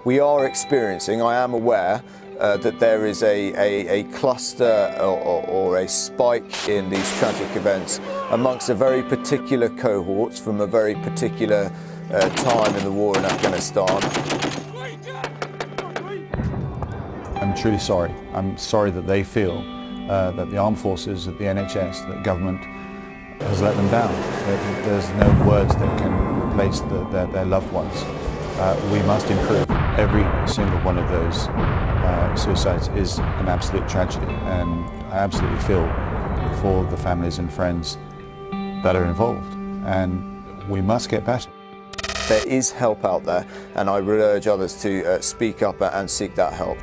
We are experiencing, I am aware, that there is a cluster or a spike in these tragic events amongst a very particular cohorts from a very particular time in the war in Afghanistan. I'm truly sorry. I'm sorry that they feel that the armed forces, that the NHS, that government has let them down. There's no words that can replace their loved ones. We must improve. Every single one of those suicides is an absolute tragedy, and I absolutely feel for the families and friends that are involved, and we must get better. There is help out there, and I would urge others to speak up and seek that help.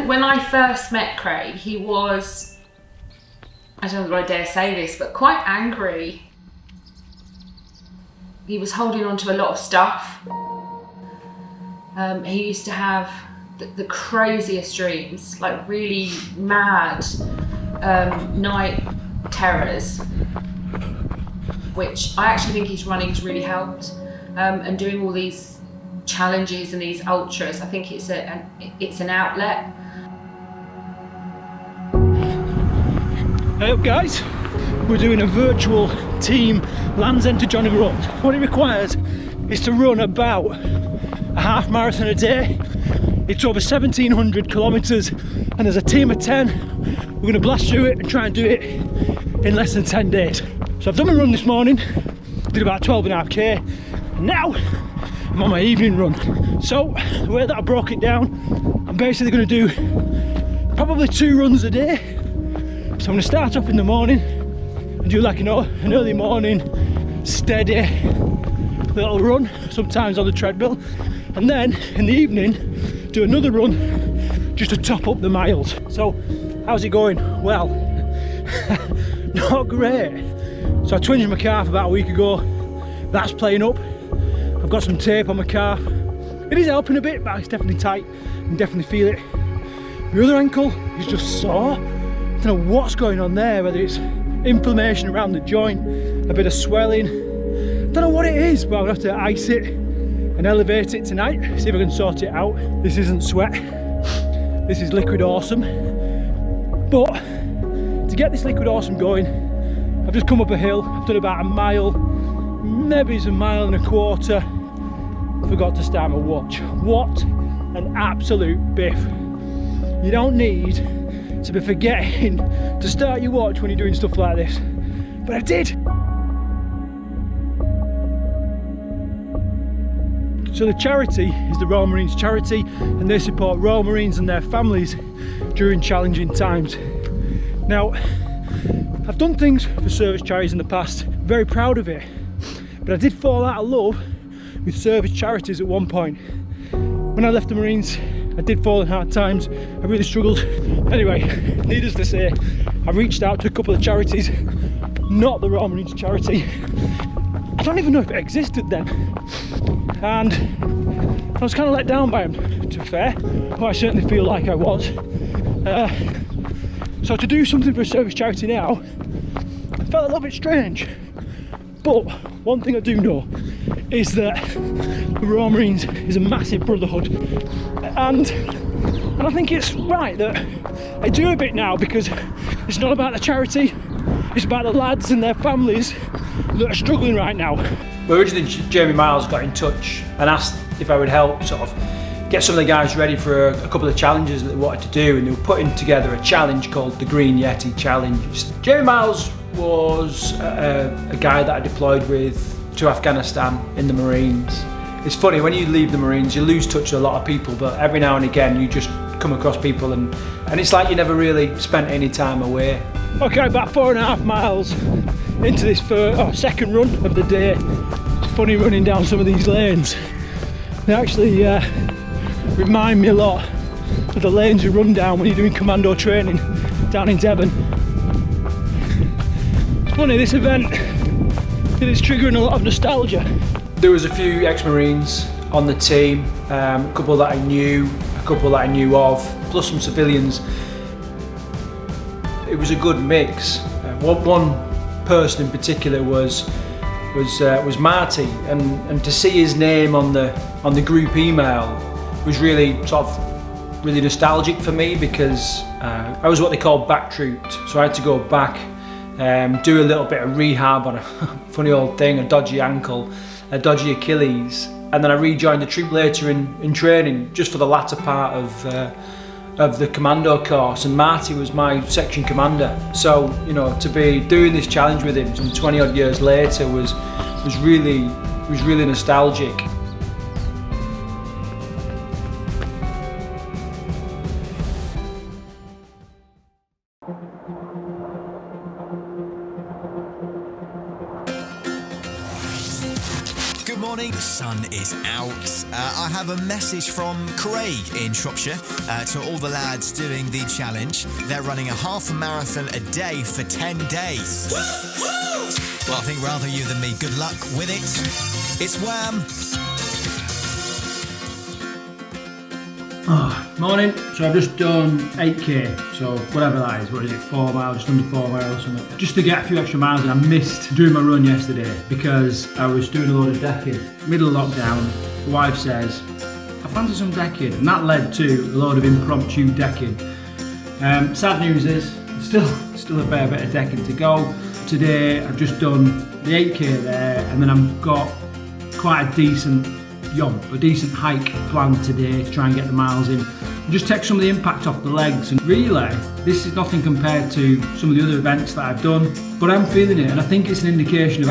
When I first met Craig, he was, I don't know if I dare say this, but quite angry. He was holding on to a lot of stuff. He used to have the craziest dreams, like really mad night terrors, which I actually think his running's really helped, and doing all these challenges and these ultras. I think it's an outlet. Hey up guys, we're doing a virtual team Land's End to Johnny run. What it requires is to run about a half marathon a day. It's over 1,700 kilometres, and as a team of 10 we're going to blast through it and try and do it in less than 10 days. So I've done my run this morning, did about 12.5k, and now I'm on my evening run. So the way that I broke it down, I'm basically going to do probably 2 runs a day. So I'm going to start off in the morning and do like an early morning steady little run, sometimes on the treadmill, and then in the evening do another run just to top up the miles. So how's it going? Well, not great. So I twinged my calf about a week ago. That's playing up. I've got some tape on my calf. It is helping a bit, but it's definitely tight. You can definitely feel it. The other ankle is just sore. I don't know what's going on there, whether it's inflammation around the joint, a bit of swelling. I don't know what it is, but I'm gonna have to ice it and elevate it tonight, see if I can sort it out. This isn't sweat, this is liquid awesome. But to get this liquid awesome going, I've just come up a hill. I've done about a mile, maybe it's a mile and a quarter. Forgot to start my watch. What an absolute biff. You don't need to be forgetting to start your watch when you're doing stuff like this, but I did. So the charity is the Royal Marines charity, and they support Royal Marines and their families during challenging times. Now, I've done things for service charities in the past, very proud of it, but I did fall out of love with service charities at one point. When I left the Marines, I did fall in hard times, I really struggled. Anyway, needless to say, I reached out to a couple of charities, not the Royal Marines charity. I don't even know if it existed then. And I was kind of let down by them, to be fair. Well, I certainly feel like I was. So to do something for a service charity now, I felt a little bit strange. But one thing I do know is that the Royal Marines is a massive brotherhood, and I think it's right that I do a bit now, because it's not about the charity, it's about the lads and their families that are struggling right now. Well, originally Jamie Miles got in touch and asked if I would help sort of get some of the guys ready for a couple of challenges that they wanted to do, and they were putting together a challenge called the Green Yeti Challenge. Jamie Miles was a guy that I deployed with to Afghanistan in the Marines. It's funny, when you leave the Marines, you lose touch with a lot of people, but every now and again you just come across people, and it's like you never really spent any time away. Okay, about 4.5 miles into this second run of the day. It's funny running down some of these lanes. They actually remind me a lot of the lanes you run down when you're doing commando training down in Devon. It's funny, this event is triggering a lot of nostalgia. There was a few ex-Marines on the team, a couple that I knew, a couple that I knew of, plus some civilians. It was a good mix. One person in particular was Marty, and to see his name on the group email was really really nostalgic for me, because I was what they call back trooped, so I had to go back, do a little bit of rehab on a funny old thing, a dodgy ankle, a dodgy Achilles, and then I rejoined the troop later in training, just for the latter part of the commando course, and Marty was my section commander. So, you know, to be doing this challenge with him some 20 odd years later was really nostalgic. Good morning, the sun is out. I have a message from Craig in Shropshire to all the lads doing the challenge. They're running a half a marathon a day for 10 days. Well, I think rather you than me. Good luck with it. It's Wham! Morning. So I've just done 8k, so whatever that is, what is it, 4 miles, just under 4 miles, something. Just to get a few extra miles, and I missed doing my run yesterday because I was doing a load of decking. Middle of lockdown, the wife says, I fancy some decking, and that led to a load of impromptu decking. Sad news is, still a fair bit of decking to go. Today I've just done the 8k there, and then I've got quite a decent hike planned today to try and get the miles in. Just take some of the impact off the legs, and really, this is nothing compared to some of the other events that I've done, but I'm feeling it, and I think it's an indication of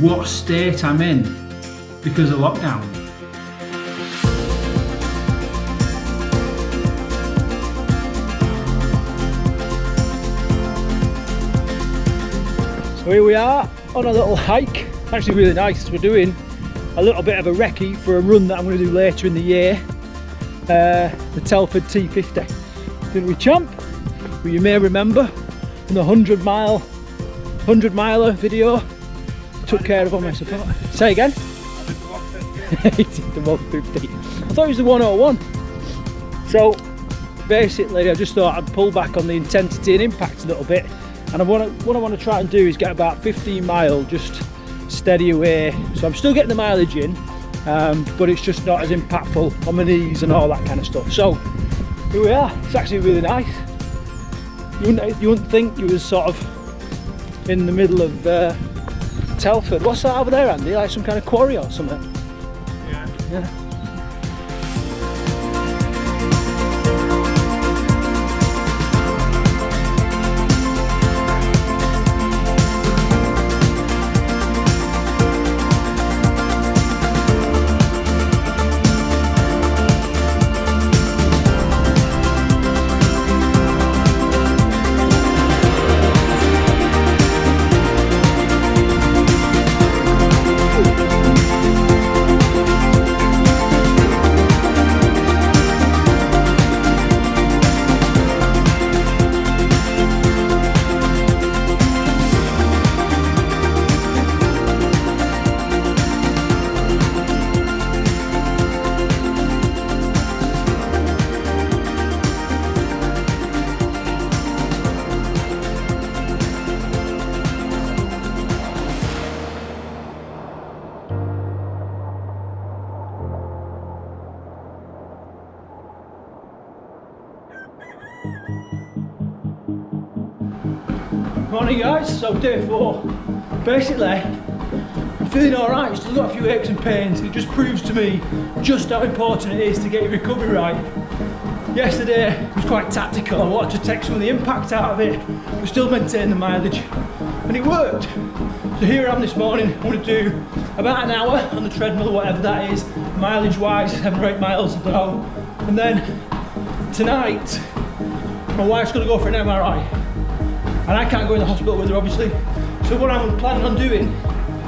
what state I'm in because of lockdown. So here we are on a little hike. Actually really nice. We're doing a little bit of a recce for a run that I'm going to do later in the year, the Telford T50. Didn't we, champ? Who you may remember in the 100 miler video. Took care of all my support. Say again? 80 to 150. I thought it was the 101. So basically I just thought I'd pull back on the intensity and impact a little bit, and what I want to try and do is get about 15 mile just steady away. So I'm still getting the mileage in, but it's just not as impactful on my knees and all that kind of stuff. So here we are. It's actually really nice. You wouldn't think you was sort of in the middle of Telford. What's that over there, Andy? Like some kind of quarry or something? Yeah. Morning guys, so day 4. Basically, I'm feeling alright, still got a few aches and pains. It just proves to me just how important it is to get your recovery right. Yesterday was quite tactical. I wanted to take some of the impact out of it, but still maintain the mileage. And it worked. So here I am this morning. I'm going to do about an hour on the treadmill, whatever that is, mileage wise, 7 or 8 miles, I don't know. And then tonight, my wife's going to go for an MRI. And I can't go in the hospital with her, obviously. So what I'm planning on doing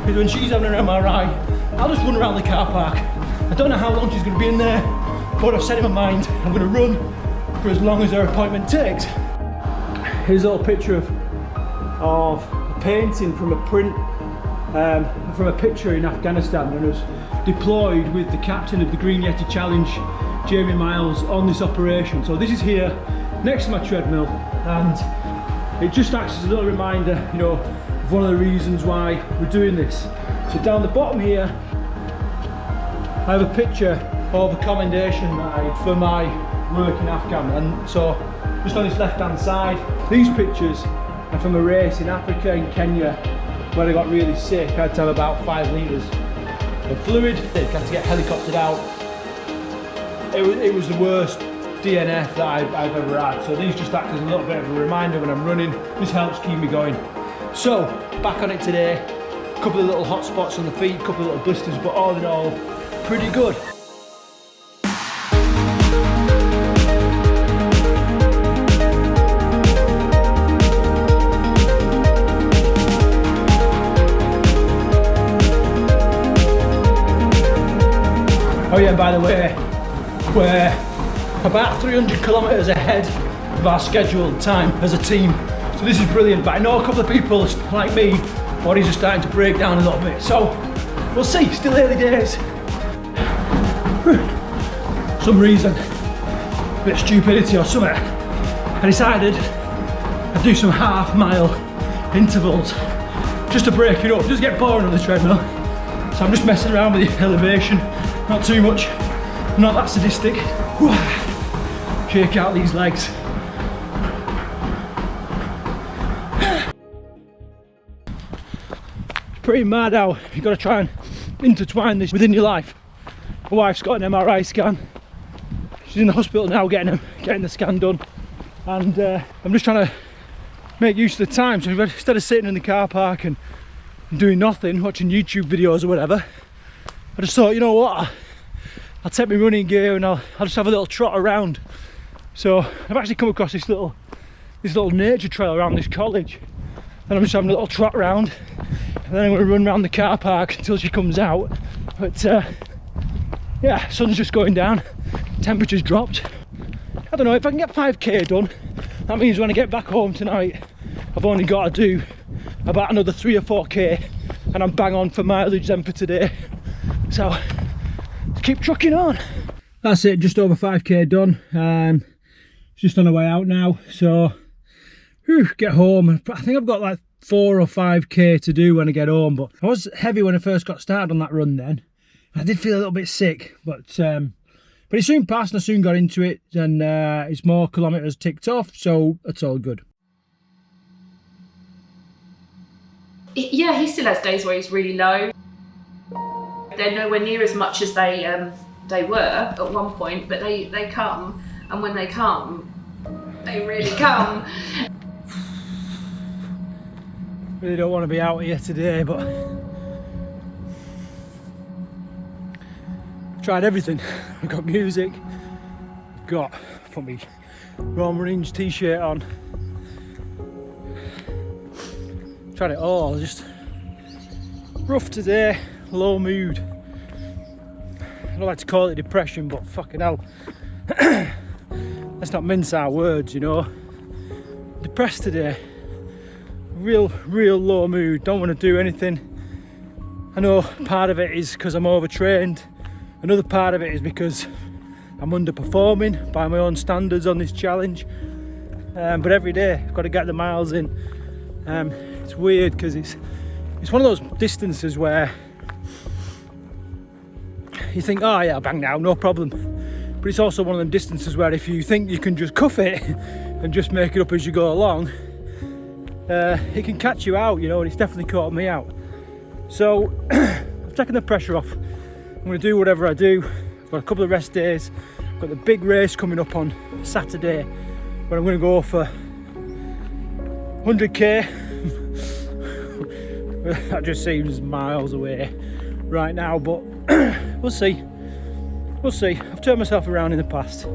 is when she's having an MRI, I'll just run around the car park. I don't know how long she's going to be in there, but I've set in my mind I'm going to run for as long as her appointment takes. Here's a little picture of a painting from a print from a picture in Afghanistan when I was deployed with the captain of the Green Yeti Challenge, Jamie Miles, on this operation. So this is here next to my treadmill, and it just acts as a little reminder, you know, of one of the reasons why we're doing this. So down the bottom here, I have a picture of a commendation that for my work in Afghan, and so just on this left hand side, these pictures are from a race in Africa, in Kenya, where I got really sick. I had to have about 5 litres of fluid. I had to get helicoptered out. It was the worst DNF that I've ever had. So these just act as a little bit of a reminder when I'm running. This helps keep me going. So back on it today. A couple of little hot spots on the feet, a couple of little blisters, but all in all, pretty good. Oh yeah, by the way, we're about 300 kilometres ahead of our scheduled time as a team. So this is brilliant, but I know a couple of people like me, bodies are starting to break down a little bit. So we'll see, still early days. Some reason, a bit of stupidity or something, I decided I'd do some half-mile intervals just to break it up, just get boring on the treadmill. So I'm just messing around with the elevation. Not too much, not that sadistic. Shake out these legs. It's pretty mad how you've got to try and intertwine this within your life. My wife's got an MRI scan. She's in the hospital now getting the scan done. And I'm just trying to make use of the time. So instead of sitting in the car park and doing nothing, watching YouTube videos or whatever, I just thought, you know what, I'll take my running gear and I'll just have a little trot around. So I've actually come across this little nature trail around this college, and I'm just having a little trot around, and then I'm going to run around the car park until she comes out. But yeah, sun's just going down, temperature's dropped. I don't know, if I can get 5k done, that means when I get back home tonight, I've only got to do about another 3 or 4k, and I'm bang on for mileage then for today. So let's keep trucking on. That's it, just over 5k done. Just on the way out now, so get home. I think I've got like 4 or 5k to do when I get home, but I was heavy when I first got started on that run then. I did feel a little bit sick, but it soon passed and I soon got into it, and it's more kilometres ticked off, so it's all good. Yeah, he still has days where he's really low. They're nowhere near as much as they were at one point, but they come, and when they come, they really come. Really don't want to be out here today, but I've tried everything. I've got music, I've put my Roman Reigns t-shirt on. Tried it all, just rough today, low mood. I don't like to call it depression, but fucking hell. Let's not mince our words, you know. Depressed today. Real low mood, don't want to do anything. I know part of it is because I'm overtrained. Another part of it is because I'm underperforming by my own standards on this challenge. But every day I've got to get the miles in. It's weird because it's one of those distances where you think, oh yeah, I'll bang now, no problem. But it's also one of them distances where if you think you can just cuff it and just make it up as you go along, it can catch you out, you know, and it's definitely caught me out. So I've taken the pressure off. I'm going to do whatever I do. I've got a couple of rest days. I've got the big race coming up on Saturday where I'm going to go for 100k. That just seems miles away right now, but we'll see. We'll see. I've turned myself around in the past.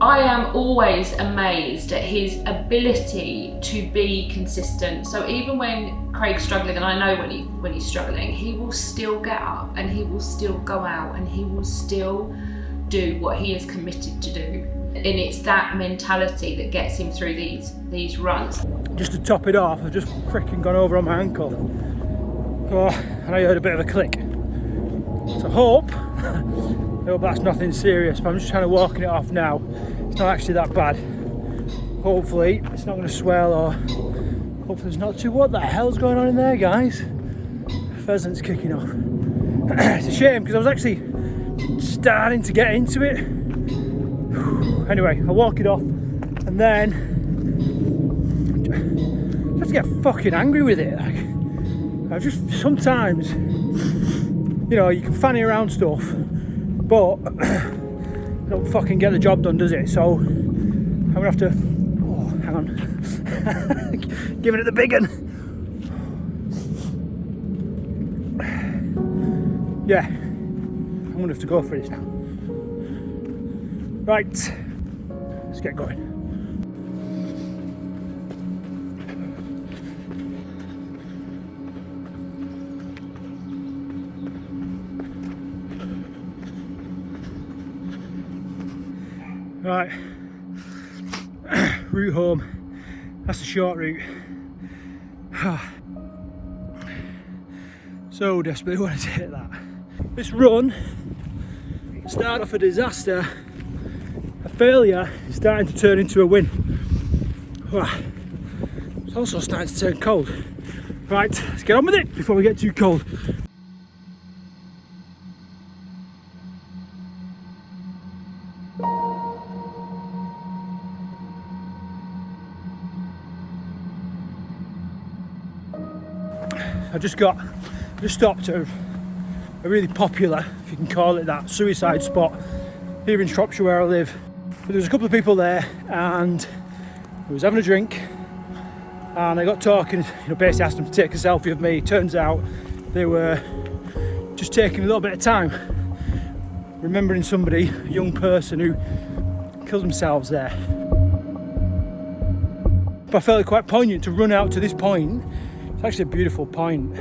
I am always amazed at his ability to be consistent. So even when Craig's struggling, and I know when he's struggling, he will still get up and he will still go out and he will still do what he is committed to do. And it's that mentality that gets him through these runs. Just to top it off, I've just freaking gone over on my ankle. Oh, and I heard a bit of a click. So I hope that's nothing serious, but I'm just trying to walking it off now. It's not actually that bad. Hopefully it's not going to swell, or hopefully it's not too. What the hell's going on in there, guys? Pheasant's kicking off. It's a shame because I was actually starting to get into it. Anyway, I'll walk it off and then I just get fucking angry with it. Like, I just sometimes, you know, you can fanny around stuff, but don't fucking get the job done, does it? So I'm gonna have to, oh, hang on, giving it the big one. Yeah, I'm gonna have to go for this now. Right, let's get going. Right, route home. That's the short route. So desperately want to take that. This run started off a disaster. A failure is starting to turn into a win. It's also starting to turn cold. Right, let's get on with it before we get too cold. I just stopped at a really popular, if you can call it that, suicide spot here in Shropshire where I live. But there was a couple of people there and I was having a drink and I got talking, you know, basically asked them to take a selfie of me. Turns out they were just taking a little bit of time remembering somebody, a young person who killed themselves there. But I felt it quite poignant to run out to this point. It's actually a beautiful point.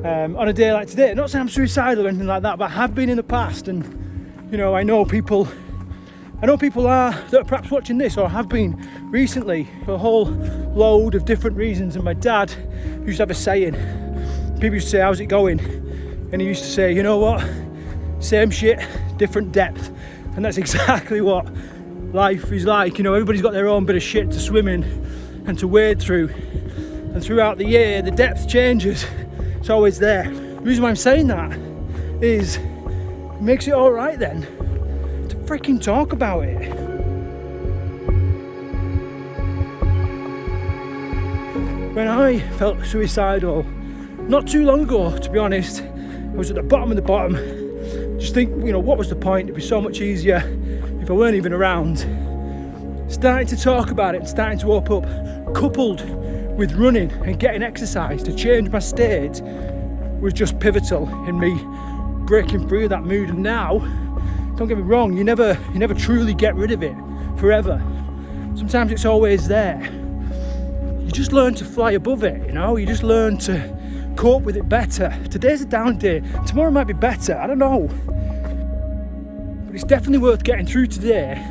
On a day like today, not saying I'm suicidal or anything like that, but I have been in the past, and you know, I know people that are perhaps watching this or have been recently for a whole load of different reasons. And my dad used to have a saying. People used to say, "How's it going?" And he used to say, "You know what? Same shit, different depth." And that's exactly what life is like. You know, everybody's got their own bit of shit to swim in and to wade through. And throughout the year, the depth changes. It's always there. The reason why I'm saying that is it makes it all right then to freaking talk about it. When I felt suicidal, not too long ago, to be honest, I was at the bottom of the bottom. Just think, you know, what was the point? It'd be so much easier if I weren't even around. Starting to talk about it, starting to open up, coupled with running and getting exercise to change my state, was just pivotal in me breaking through that mood. And now, don't get me wrong, you never truly get rid of it forever. Sometimes it's always there. You just learn to fly above it, you know, you just learn to cope with it better. Today's a down day, tomorrow might be better, I don't know. But it's definitely worth getting through today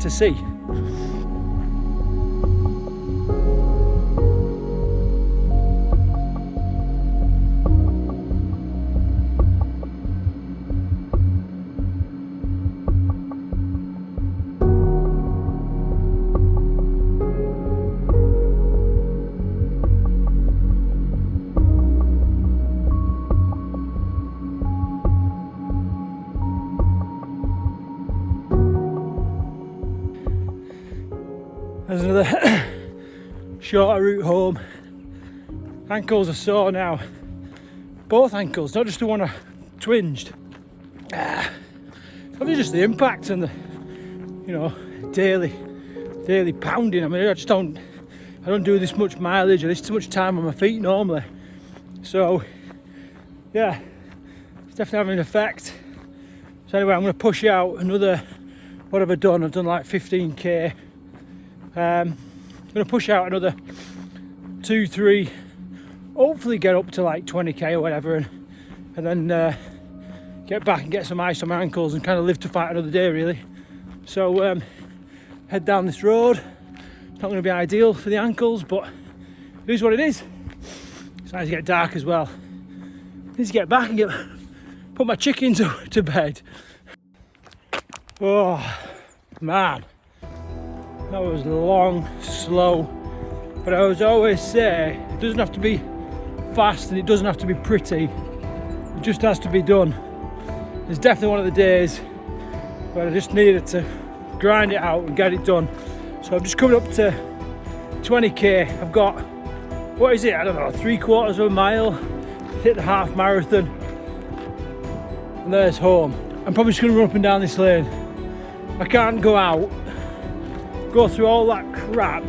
to see. There's another shorter route home. Ankles are sore now. Both ankles, not just the one I twinged. Probably just the impact and the, you know, daily pounding. I mean, I don't do this much mileage or this too much time on my feet normally. So, yeah, it's definitely having an effect. So anyway, I'm going to push out another, what have I done? I've done like 15k. I'm going to push out another 2-3, hopefully get up to like 20k or whatever, and then get back and get some ice on my ankles and kind of live to fight another day really. So head down this road. It's not going to be ideal for the ankles, but it is what it is. It's starting to get dark as well. I need to get back and put my chickens to bed. Oh man, that was long, slow, but I always say it doesn't have to be fast and it doesn't have to be pretty, it just has to be done. It's definitely one of the days where I just needed to grind it out and get it done. So I'm just coming up to 20k. I've got, what is it, I don't know, 3/4 of a mile, hit the half marathon, and there's home. I'm probably just going to run up and down this lane. I can't go out, go through all that crap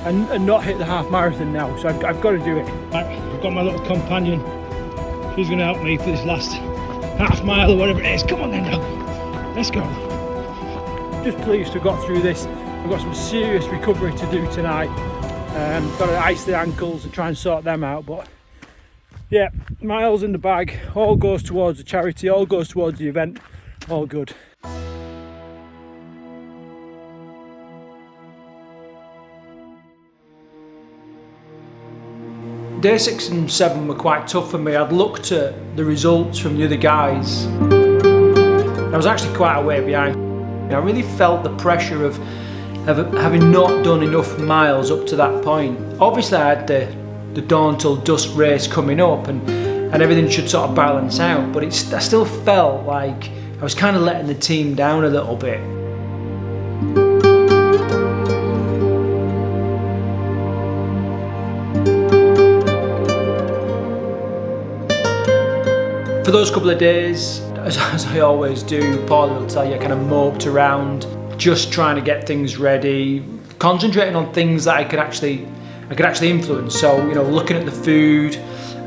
and not hit the half marathon now, so I've got to do it. Right, I've got my little companion. She's going to help me for this last half mile or whatever it is. Come on then now, let's go. Just pleased to have got through this. I've got some serious recovery to do tonight. Got to ice the ankles and try and sort them out, but yeah, miles in the bag, all goes towards the charity, all goes towards the event, all good. Day 6 and 7 were quite tough for me. I'd looked at the results from the other guys. I was actually quite a way behind. I really felt the pressure of having not done enough miles up to that point. Obviously I had the dawn till dusk race coming up and everything should sort of balance out, but I still felt like I was kind of letting the team down a little bit. For those couple of days, as I always do, Paul will tell you, I kind of moped around, just trying to get things ready, concentrating on things that I could actually influence. So, you know, looking at the food,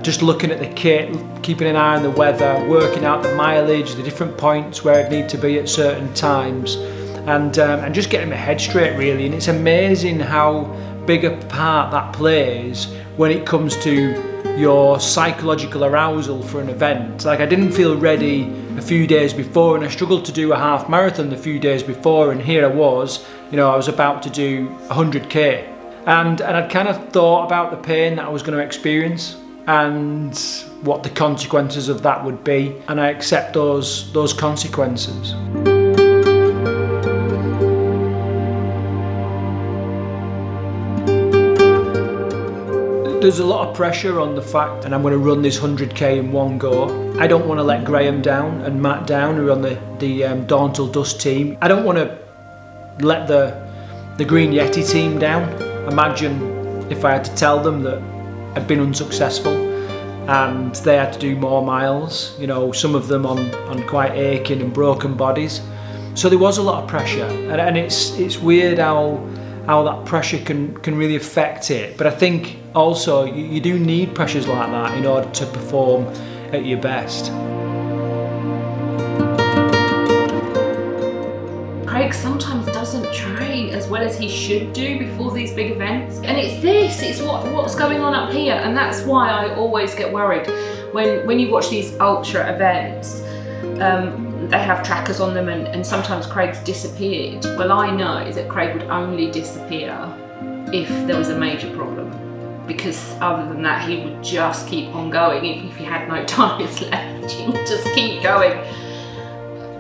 just looking at the kit, keeping an eye on the weather, working out the mileage, the different points where I'd need to be at certain times, and just getting my head straight really. And it's amazing how big a part that plays when it comes to your psychological arousal for an event. Like, I didn't feel ready a few days before, and I struggled to do a half marathon the few days before, and here I was, you know, I was about to do 100k, and I'd kind of thought about the pain that I was going to experience and what the consequences of that would be, and I accept those consequences. There's a lot of pressure on the fact, and I'm going to run this 100k in one go. I don't want to let Graham down and Matt down, who are on the Dawn Till Dusk team. I don't want to let the Green Yeti team down. Imagine if I had to tell them that I'd been unsuccessful and they had to do more miles, you know, some of them on quite aching and broken bodies. So there was a lot of pressure, and it's weird how that pressure can really affect it. But I think also you do need pressures like that in order to perform at your best. Craig sometimes doesn't train as well as he should do before these big events, and it's what's going on up here, and that's why I always get worried when you watch these ultra events. They have trackers on them, and sometimes Craig's disappeared. Well, I know that Craig would only disappear if there was a major problem, because other than that he would just keep on going. Even if he had no tyres left, he would just keep going.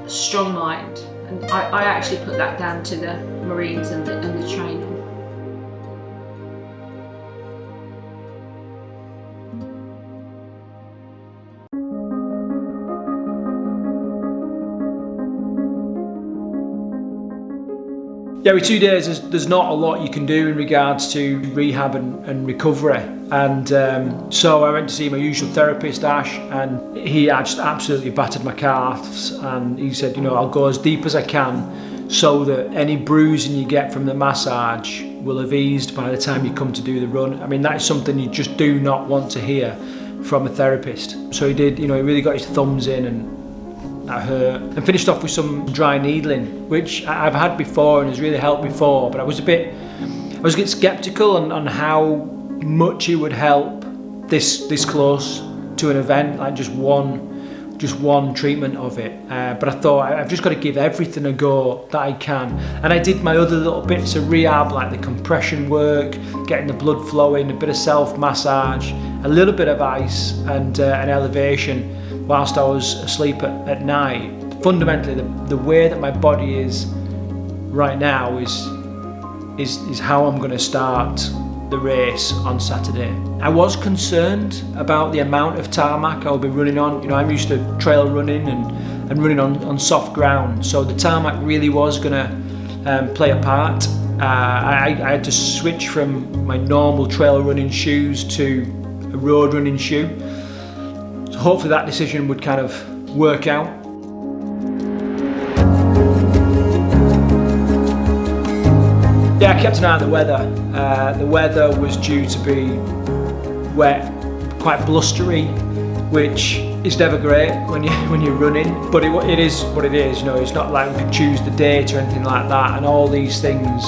Strong mind, and I actually put that down to the Marines and the training. Yeah, with 2 days, there's not a lot you can do in regards to rehab and recovery. And so I went to see my usual therapist, Ash, and he just absolutely battered my calves. And he said, you know, I'll go as deep as I can so that any bruising you get from the massage will have eased by the time you come to do the run. I mean, that is something you just do not want to hear from a therapist. So he did, you know, he really got his thumbs in, and that hurt. And finished off with some dry needling, which I've had before and has really helped before, but I was a bit skeptical on how much it would help this close to an event, like just one treatment of it. But I thought I've just got to give everything a go that I can. And I did my other little bits of rehab, like the compression work, getting the blood flowing, a bit of self-massage, a little bit of ice and an elevation whilst I was asleep at night. Fundamentally, the way that my body is right now is how I'm going to start the race on Saturday. I was concerned about the amount of tarmac I'll be running on. You know, I'm used to trail running and running on soft ground, so the tarmac really was going to play a part. I had to switch from my normal trail running shoes to a road running shoe. So hopefully that decision would kind of work out. Yeah, I kept an eye on the weather. The weather was due to be wet, quite blustery, which is never great when you're running. But it is what it is. You know, it's not like we could choose the date or anything like that. And all these things,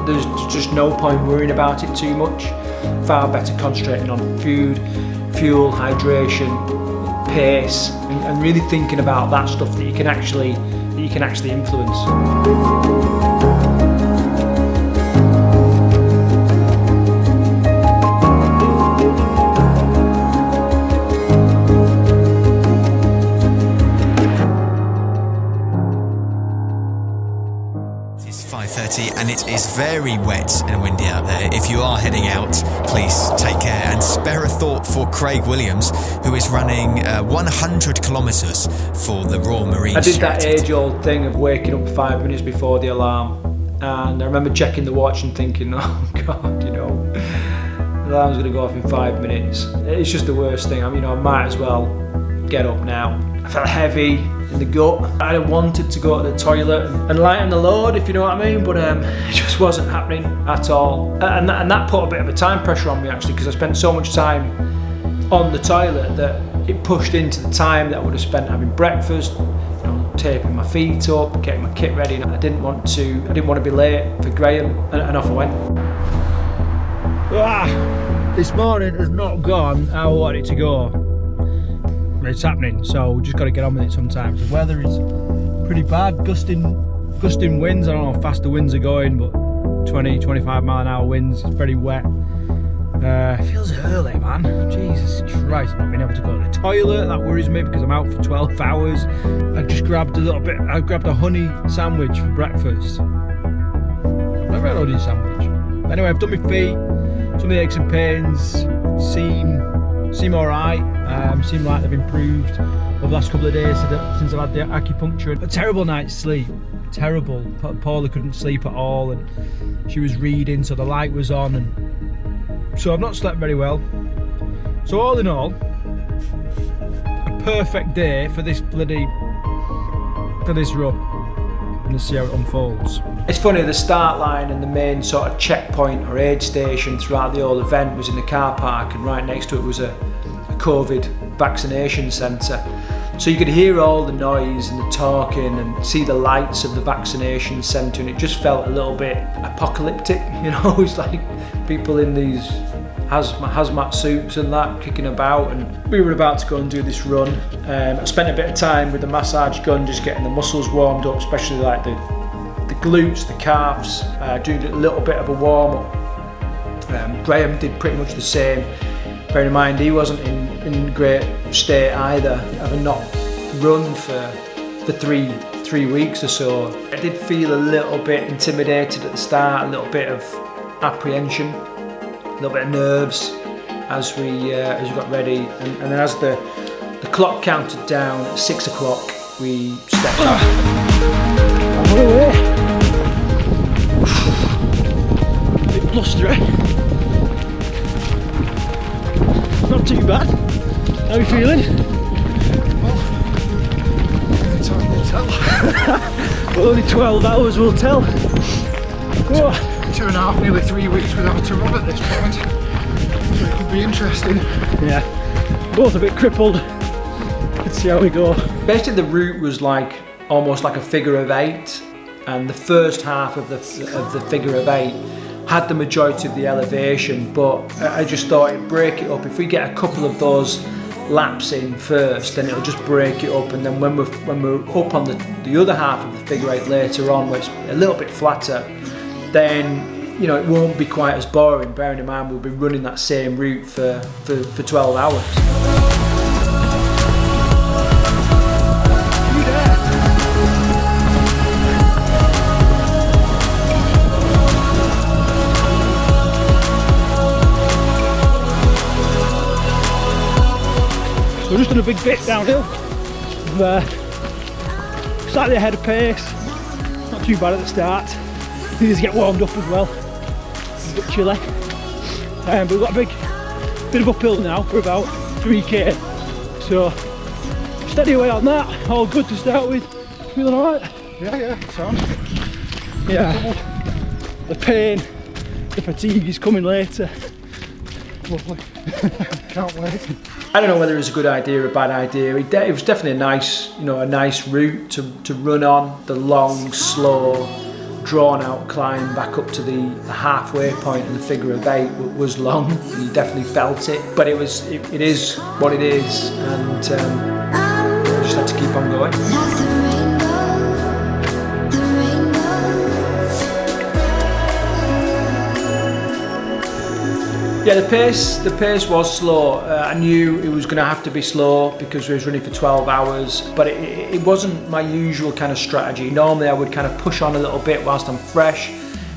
there's just no point worrying about it too much. Far better concentrating on food, fuel, hydration, pace, and really thinking about that stuff that you can actually influence. And it is very wet and windy out there. If you are heading out, please take care and spare a thought for Craig Williams, who is running 100 kilometres for the Royal Marine. I did charity. that age-old thing of waking up 5 minutes before the alarm, and I remember checking the watch and thinking, oh God, you know, the alarm's going to go off in 5 minutes. It's just the worst thing. I mean, I might as well get up now. I felt heavy in the gut. I wanted to go to the toilet and lighten the load, if you know what I mean, but it just wasn't happening at all. And that put a bit of a time pressure on me, actually, because I spent so much time on the toilet that it pushed into the time that I would have spent having breakfast, you know, taping my feet up, getting my kit ready. And I didn't want to be late for Graham, and off I went. This morning has not gone how I wanted it to go. It's happening, so we just got to get on with it sometimes. The weather is pretty bad, gusting winds. I don't know how fast the winds are going, but 20-25 mile an hour winds. It's very wet. It feels early, man. Jesus Christ, not being able to go to the toilet, that worries me because I'm out for 12 hours. I just grabbed I grabbed a honey sandwich for breakfast. I've never had a honey sandwich. Anyway, I've done my feet. Some of the aches and pains seem alright. Seem like they've improved over the last couple of days since I've had the acupuncture. A terrible night's sleep, terrible. Paula couldn't sleep at all, and she was reading, so the light was on, and so I've not slept very well. So all in all, a perfect day for this run, and let's see how it unfolds. It's funny, the start line and the main sort of checkpoint or aid station throughout the whole event was in the car park, and right next to it was a COVID vaccination centre. So you could hear all the noise and the talking and see the lights of the vaccination centre, and it just felt a little bit apocalyptic, you know. It's like people in these hazmat suits and that kicking about, and we were about to go and do this run. I spent a bit of time with the massage gun just getting the muscles warmed up, especially like the glutes, the calves, doing a little bit of a warm up. Graham did pretty much the same. Bearing in mind, he wasn't in great state either, having not run for 3 weeks or so. I did feel a little bit intimidated at the start, a little bit of apprehension, a little bit of nerves as we got ready, and then as the clock counted down at 6 o'clock, we stepped out. too bad. How are you feeling? Time will tell. Well, only 12 hours will tell. Oh. 2.5, nearly 3 weeks without a run at this point. So it could be interesting. Yeah, both a bit crippled. Let's see how we go. Basically the route was like almost like a figure of 8, and the first half of the figure of 8 had the majority of the elevation, but I just thought it'd break it up. If we get a couple of those laps in first, then it'll just break it up, and then when we're up on the other half of the figure 8 later on, where it's a little bit flatter, then you know it won't be quite as boring, bearing in mind we'll be running that same route for 12 hours. We're just on a big bit downhill. Slightly ahead of pace. Not too bad at the start. Needed to get warmed up as well. It's a bit chilly. But we've got a big bit of uphill now for about 3k. So steady away on that. All good to start with. Feeling alright? Yeah, sound. Yeah. The pain, the fatigue is coming later. Lovely. Can't wait. I don't know whether it was a good idea or a bad idea. It was definitely a nice route to run on. The long, slow, drawn-out climb back up to the halfway point in the figure of 8 was long. You definitely felt it, but it is what it is, and we just had to keep on going. Yeah, the pace was slow. I knew it was going to have to be slow because we was running for 12 hours, but it wasn't my usual kind of strategy. Normally I would kind of push on a little bit whilst I'm fresh,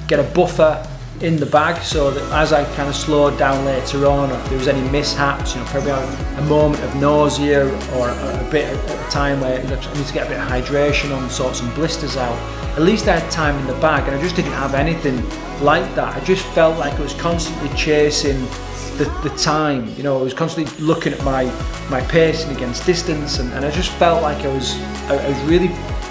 get a buffer in the bag so that as I kind of slowed down later on, or if there was any mishaps, probably a moment of nausea or a bit at a time where I need to get a bit of hydration on, sort some blisters out. At least I had time in the bag, and I just didn't have anything like that. I just felt like I was constantly chasing the time, I was constantly looking at my pacing against distance, and I just felt like I was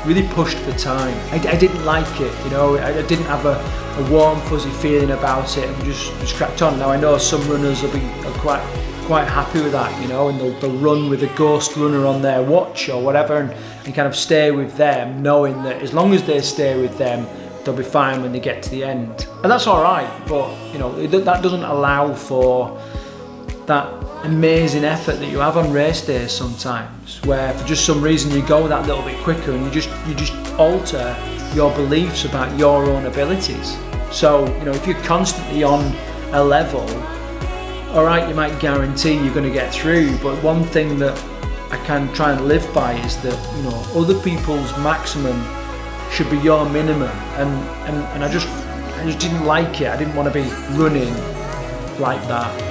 really pushed for time. I didn't like it, I didn't have a warm fuzzy feeling about it, and just cracked on. Now I know some runners are quite happy with that, and they'll run with a ghost runner on their watch or whatever, and kind of stay with them, knowing that as long as they stay with them, they'll be fine when they get to the end. And that's all right, but that doesn't allow for that amazing effort that you have on race days sometimes, where for just some reason you go that little bit quicker, and you just alter your beliefs about your own abilities. So if you're constantly on a level, all right, you might guarantee you're going to get through, but one thing that I can try and live by is that other people's maximum should be your minimum, and I just didn't like it. I didn't want to be running like that.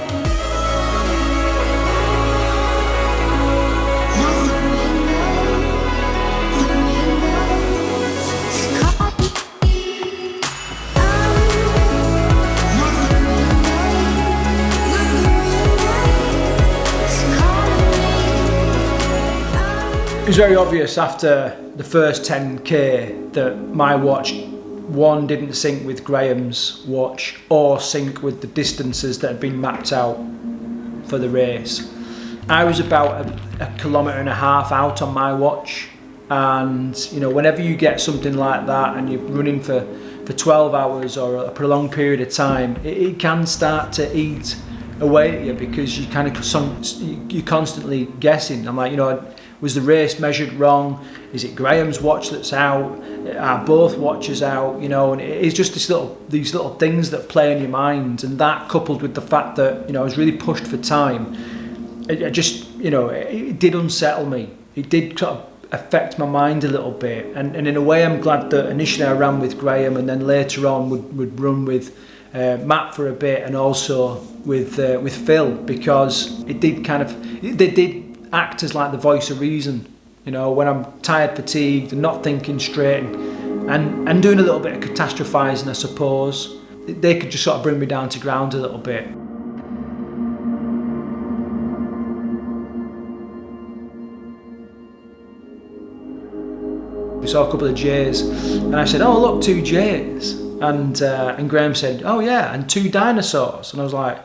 It was very obvious after the first 10k that my watch, one, didn't sync with Graham's watch or sync with the distances that had been mapped out for the race. I was about a kilometre and a half out on my watch, and whenever you get something like that and you're running for 12 hours or a prolonged period of time, it can start to eat away at you because you you're constantly guessing. I'm like, was the race measured wrong? Is it Graham's watch that's out? Are both watches out? And it's just these little things that play in your mind, and that coupled with the fact that I was really pushed for time, it did unsettle me. It did sort of affect my mind a little bit, and in a way I'm glad that initially I ran with Graham, and then later on would run with Matt for a bit, and also with Phil, because they did act as like the voice of reason, when I'm tired, fatigued, and not thinking straight, and doing a little bit of catastrophising, I suppose. They could just sort of bring me down to ground a little bit. We saw a couple of jays, and I said, "Oh look, 2 jays," and Graham said, "Oh yeah, and 2 dinosaurs," and I was like,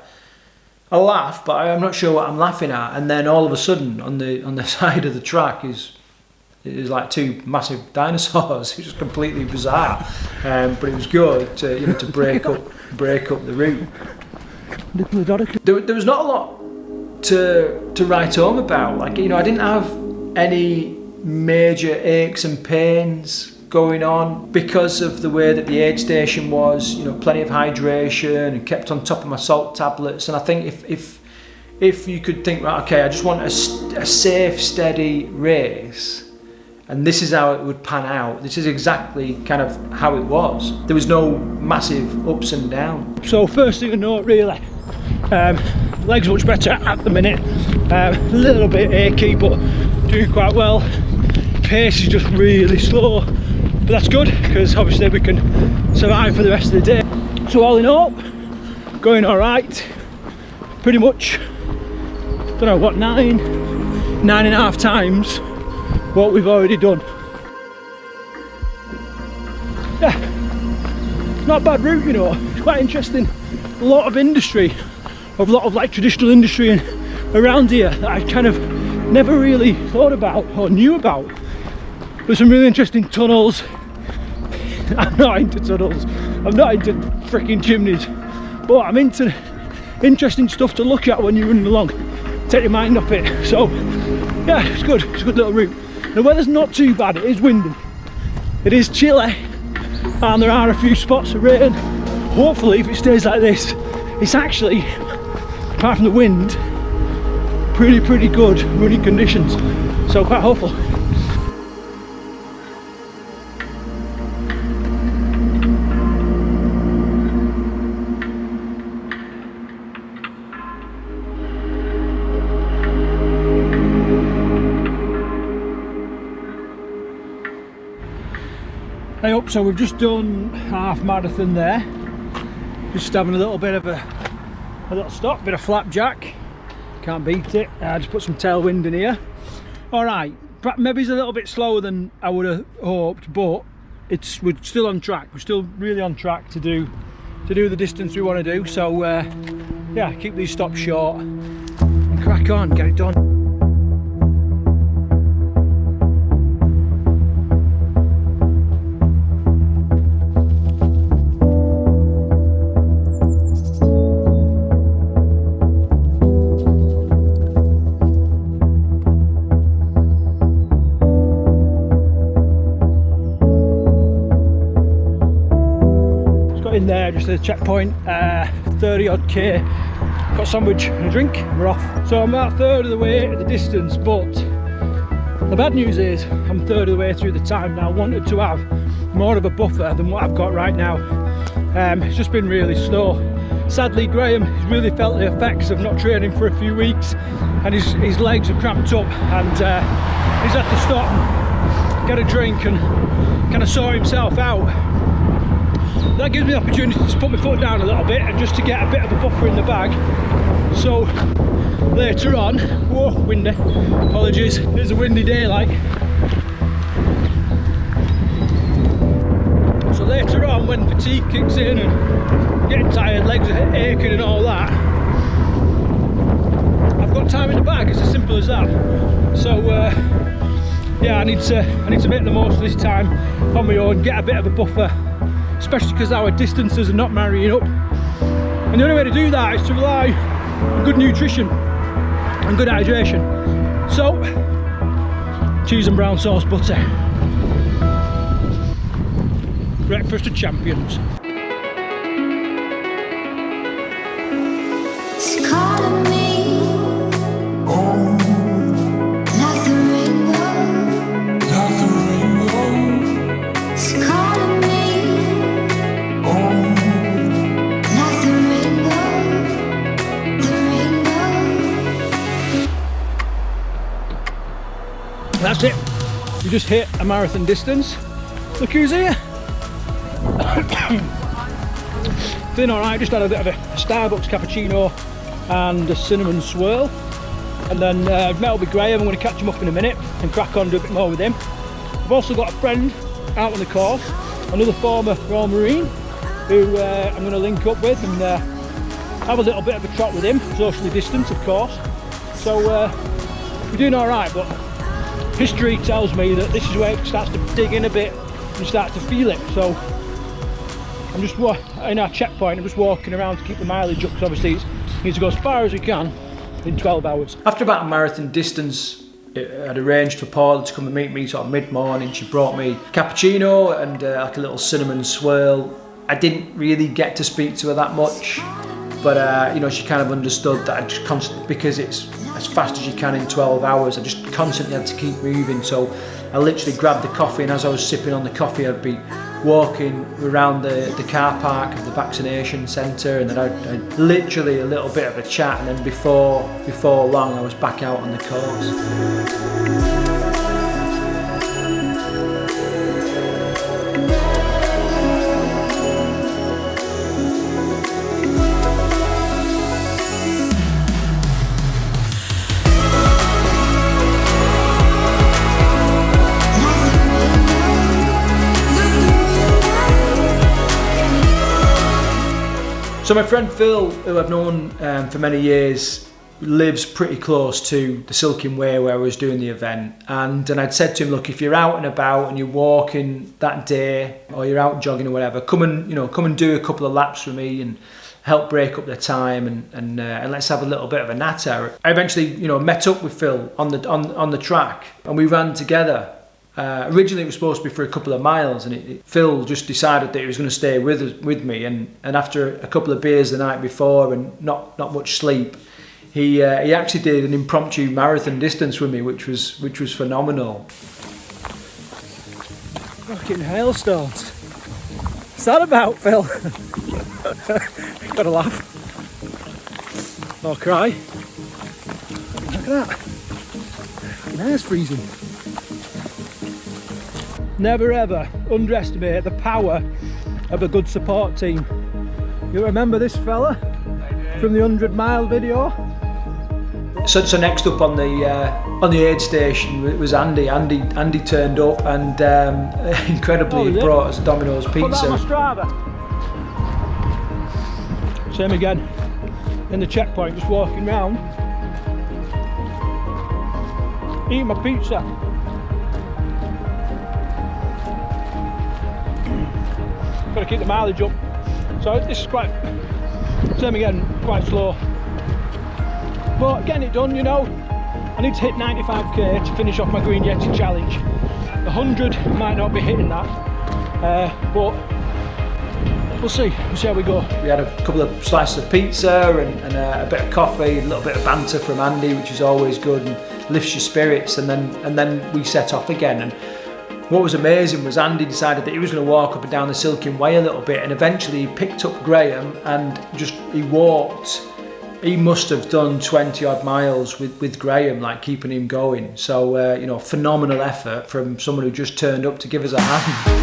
I laughed, but I'm not sure what I'm laughing at. And then all of a sudden, on the side of the track is like 2 massive dinosaurs. It was completely bizarre, but it was good to, you know, to break up the route. There was not a lot to write home about. Like, you know, I didn't have any major aches and pains going on because of the way that the aid station was. You know, plenty of hydration, and kept on top of my salt tablets. And I think if you could think, right, okay, I just want a safe, steady race, and this is how it would pan out. This is exactly kind of how it was. There was no massive ups and downs. So first thing to note, really, legs much better at the minute. A little bit achy, but doing quite well. Pace is just really slow, but that's good because obviously we can survive for the rest of the day. So all in all, going all right. Pretty much, don't know what, 9.5 times what we've already done. Yeah, not a bad route, you know. It's quite interesting. A lot of industry, a lot of like traditional industry around here that I kind of never really thought about or knew about. There's some really interesting tunnels. I'm not into tunnels, I'm not into freaking chimneys, but I'm into interesting stuff to look at when you're running along, take your mind off it. So yeah, it's good, it's a good little route. The weather's not too bad, it is windy, it is chilly, and there are a few spots of rain. Hopefully if it stays like this, it's actually, apart from the wind, pretty good running conditions, so quite hopeful. Hey up, so we've just done half marathon there, just having a little bit of a little stop, bit of flapjack, can't beat it. Just put some tailwind in here. Alright, maybe it's a little bit slower than I would have hoped, but we're still on track, we're still really on track to do the distance we want to do. So yeah, keep these stops short and crack on, get it done. There, just at the checkpoint, 30 odd k, got a sandwich and a drink, we're off. So I'm about a third of the way at the distance, but the bad news is I'm a third of the way through the time now. I wanted to have more of a buffer than what I've got right now. It's just been really slow. Sadly, Graham has really felt the effects of not training for a few weeks, and his legs are cramped up, and he's had to stop and get a drink and kind of sort himself out. That gives me the opportunity to put my foot down a little bit and just to get a bit of a buffer in the bag. So later on, whoa, windy, apologies, it's a windy day like. So later on, when fatigue kicks in and getting tired, legs are aching and all that, I've got time in the bag, it's as simple as that. So yeah, I need to make the most of this time on my own, get a bit of a buffer, especially because our distances are not marrying up. And the only way to do that is to rely on good nutrition and good hydration. So, cheese and brown sauce butter. Breakfast of champions. It's calling me, like the rainbow, It's calling me, like the rainbow. That's it. You just hit a marathon distance. Look who's here. Feeling alright, just had a bit of a Starbucks cappuccino and a cinnamon swirl. And then met up with Graham. I'm going to catch him up in a minute and crack on, do a bit more with him. I've also got a friend out on the course, another former Royal Marine, who I'm going to link up with and have a little bit of a trot with him, socially distanced of course. So we're doing alright, but history tells me that this is where it starts to dig in a bit and start to feel it. So I'm just in our checkpoint, I'm just walking around to keep the mileage up, because obviously it needs to go as far as we can in 12 hours. After about a marathon distance, I'd arranged for Paula to come and meet me sort of mid-morning. She brought me cappuccino and like a little cinnamon swirl. I didn't really get to speak to her that much, but you know, she kind of understood that I just constantly, because it's as fast as you can in 12 hours, I just constantly had to keep moving. So I literally grabbed the coffee, and as I was sipping on the coffee, I'd be walking around the car park of the vaccination centre, and then I'd literally a little bit of a chat, and then before long I was back out on the course. So my friend Phil, who I've known for many years, lives pretty close to the Silking Way where I was doing the event, and I'd said to him, look, if you're out and about and you're walking that day, or you're out jogging or whatever, come and do a couple of laps with me and help break up the time, and let's have a little bit of a natter. I eventually, met up with Phil on the track, and we ran together. Originally it was supposed to be for a couple of miles, and Phil just decided that he was going to stay with me, and after a couple of beers the night before and not much sleep, he actually did an impromptu marathon distance with me, which was phenomenal. Fucking hailstones. What's that about, Phil? Gotta laugh. Or cry. Look at that. My hair's freezing. Never ever underestimate the power of a good support team. You remember this fella from the 100-mile video? So next up on the aid station it was Andy. Andy turned up and incredibly he brought us a Domino's pizza. Put that on my Strava. Same again in the checkpoint, just walking round, eating my pizza. Got to keep the mileage up, so this is quite, same again, quite slow, but getting it done. I need to hit 95k to finish off my Green Yeti challenge. 100 might not be hitting that, but we'll see how we go. We had a couple of slices of pizza and a bit of coffee, a little bit of banter from Andy, which is always good and lifts your spirits, and then we set off again. And what was amazing was Andy decided that he was going to walk up and down the Silking Way a little bit, and eventually he picked up Graham and he walked. He must have done 20 odd miles with Graham, like keeping him going. So, phenomenal effort from someone who just turned up to give us a hand.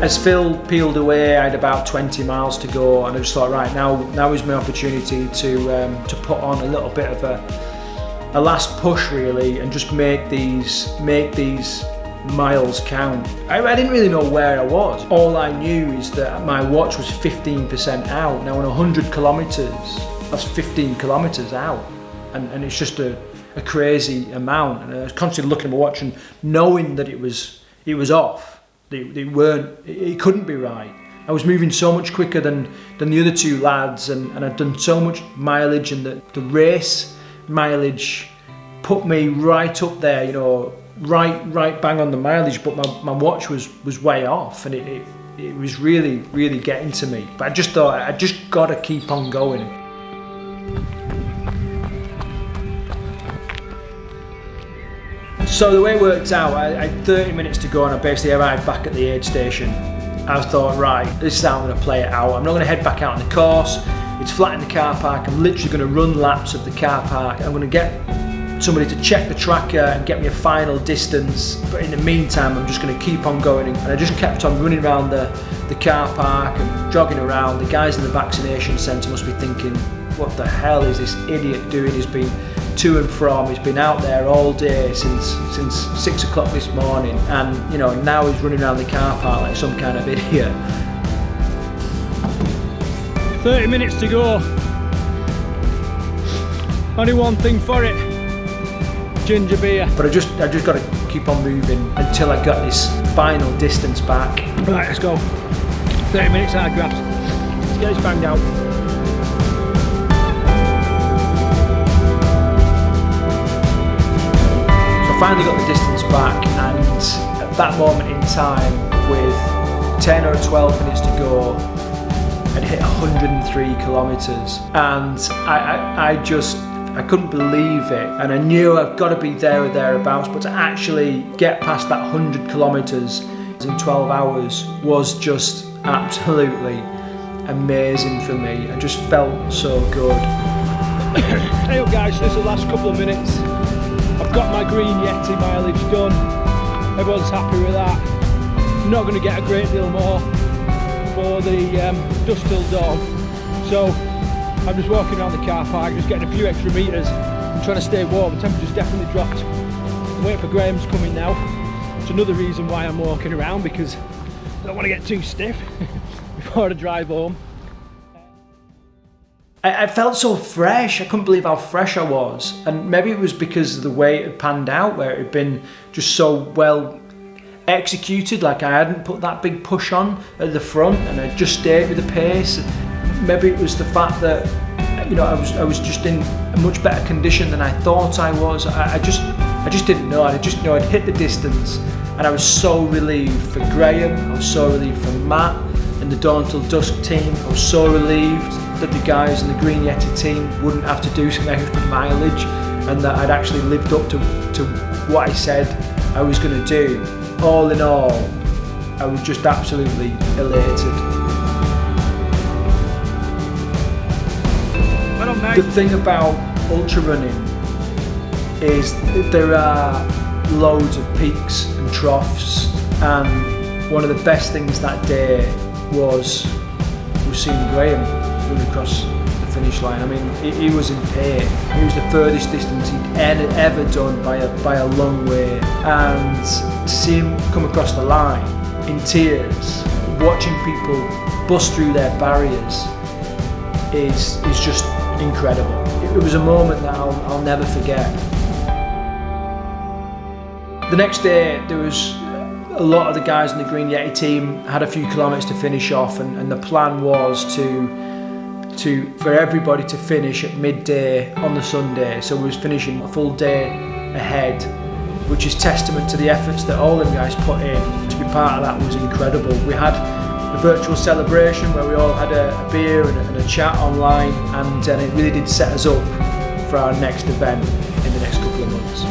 As Phil peeled away, I had about 20 miles to go, and I just thought, right, now is my opportunity to put on a little bit of a last push, really, and just make these miles count. I didn't really know where I was. All I knew is that my watch was 15% out. Now on 100 kilometres, that's 15 kilometres out, and it's just a crazy amount. And I was constantly looking at my watch and knowing that it was off. It couldn't be right. I was moving so much quicker than the other two lads, and I'd done so much mileage, and the race mileage put me right up there, right bang on the mileage, but my watch was way off, and it was really getting to me. But I just thought, I just got to keep on going. So the way it worked out, I had 30 minutes to go, and I basically arrived back at the aid station, I thought, right, this is how I'm going to play it out. I'm not going to head back out on the course. It's flat in the car park. I'm literally going to run laps of the car park. I'm going to get somebody to check the tracker and get me a final distance. But in the meantime, I'm just going to keep on going. And I just kept on running around the car park and jogging around. The guys in the vaccination centre must be thinking, what the hell is this idiot doing? He's been to and from, he's been out there all day since 6 o'clock this morning, and you know, now he's running around the car park like some kind of idiot. 30 minutes to go. Only one thing for it. Ginger beer. But I just got to keep on moving until I got this final distance back. Right, let's go. 30 minutes hard graphs. Let's get this banged out. So I finally got the distance back, and at that moment in time, with 10 or 12 minutes to go, I'd hit 103 kilometres, and I couldn't believe it, and I knew I've got to be there or thereabouts, but to actually get past that 100 kilometres in 12 hours was just absolutely amazing for me. I just felt so good. Hey up guys, so this is the last couple of minutes. I've got my green Yeti mileage done. Everyone's happy with that. I'm not going to get a great deal more for the dusk till dawn. So I'm just walking around the car park, just getting a few extra metres and trying to stay warm. The temperature's definitely dropped. I'm waiting for Graham's coming now. It's another reason why I'm walking around, because I don't want to get too stiff before I drive home. I felt so fresh. I couldn't believe how fresh I was, and maybe it was because of the way it had panned out, where it had been just so well executed. Like I hadn't put that big push on at the front, and I just stayed with the pace. Maybe it was the fact that, you know, I was just in a much better condition than I thought I was. I just didn't know. I just knew I'd hit the distance, and I was so relieved for Graham. I was so relieved for Matt and the Dawn Till Dusk team. I was so relieved that the guys in the Green Yeti team wouldn't have to do some extra mileage, and that I'd actually lived up to what I said I was going to do. All in all, I was just absolutely elated. The thing about ultra running is that there are loads of peaks and troughs, and one of the best things that day was seeing Graham run across the finish line. I mean, he was in pain. It was the furthest distance he'd ever done by a long way, and to see him come across the line in tears, watching people bust through their barriers is just incredible. It was a moment that I'll never forget. The next day, there was a lot of the guys in the Green Yeti team had a few kilometres to finish off, and the plan was for everybody to finish at midday on the Sunday. So we was finishing a full day ahead, which is testament to the efforts that all them guys put in. To be part of that was incredible. We had a virtual celebration where we all had a beer and a chat online, and it really did set us up for our next event in the next couple of months.